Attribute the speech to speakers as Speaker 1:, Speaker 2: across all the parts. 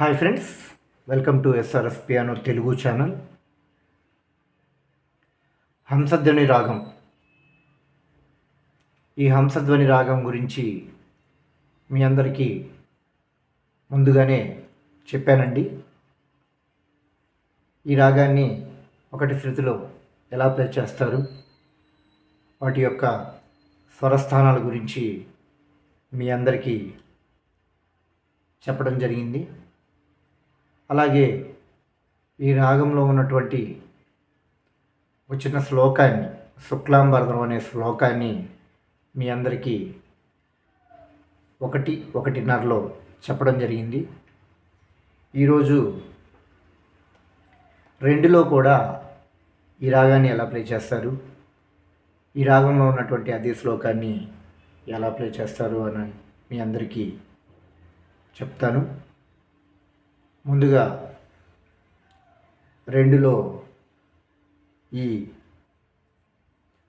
Speaker 1: Hi friends, welcome to SRS piano Telugu channel. Hamsadhwani రాగం. ఈ హంసధ్వని రాగం గురించి మీ అందరికీ ముందుగానే చెప్పానండి. ఈ రాగాన్ని ఒకటి శృతిలో ఎలా ప్లే చేస్తారు, వాటి యొక్క స్వరస్థానాల గురించి మీ అందరికీ చెప్పడం జరిగింది. అలాగే ఈ రాగంలో ఉన్నటువంటి ఒక చిన్న శ్లోకాన్ని, శుక్లాంబరధరం అనే శ్లోకాన్ని మీ అందరికీ 1:30లో చెప్పడం జరిగింది. ఈరోజు 2లో కూడా ఈ రాగాన్ని ఎలా ప్లే చేస్తారు, ఈ రాగంలో ఉన్నటువంటి అదే శ్లోకాన్ని ఎలా ప్లే చేస్తారు అని మీ అందరికీ చెప్తాను. ముందుగా 2లో ఈ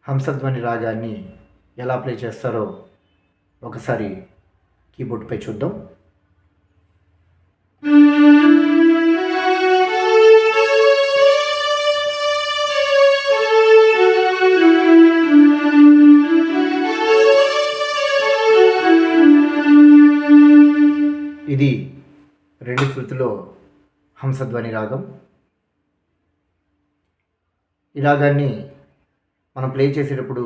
Speaker 1: హంసధ్వని రాగాన్ని ఎలా ప్లే చేస్తారో ఒకసారి కీబోర్డ్పై చూద్దాం. ఇది 2 శృతిలో హంసధ్వని రాగం. ఈ రాగాన్ని మనం ప్లే చేసేటప్పుడు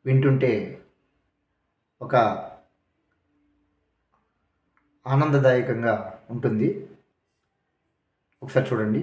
Speaker 1: వింటుంటే ఒక ఆనందదాయకంగా ఉంటుంది. ఒకసారి చూడండి.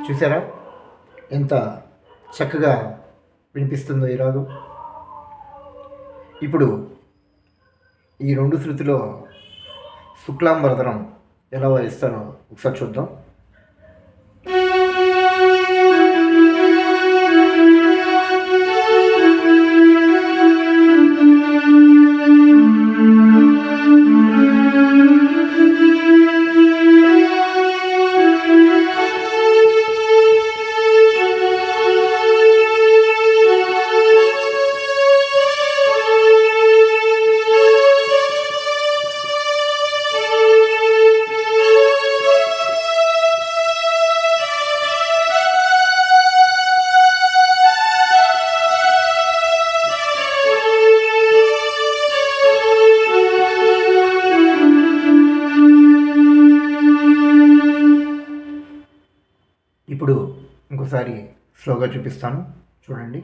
Speaker 1: చూసారా ఎంత చక్కగా వినిపిస్తుందో ఈ రాగం. ఇప్పుడు ఈ 2 శృతిలో శుక్లాంబరధరం ఎలా వాయిస్తారో ఒకసారి చూద్దాం. ఇప్పుడు ఇంకోసారి స్లోగా చూపిస్తాను, చూడండి.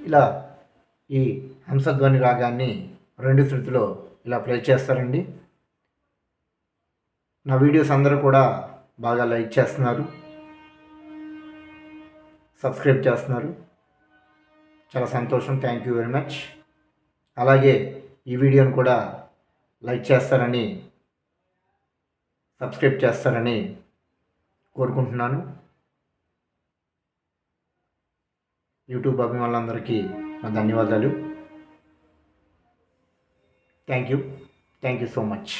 Speaker 1: ఇలా ఈ హంసధ్వని రాగాన్ని 2 శృతిలో ఇలా ప్లే చేస్తారండి. నా వీడియోస్ అందరూ కూడా బాగా లైక్ చేస్తున్నారు, సబ్స్క్రైబ్ చేస్తున్నారు. చాలా సంతోషం. Thank you very much. అలాగే ఈ వీడియోని కూడా లైక్ చేస్తారని, సబ్స్క్రైబ్ చేస్తారని కోరుకుంటున్నాను. యూట్యూబ్ అభిమానులందరికీ నా ధన్యవాదాలు. Thank you so much.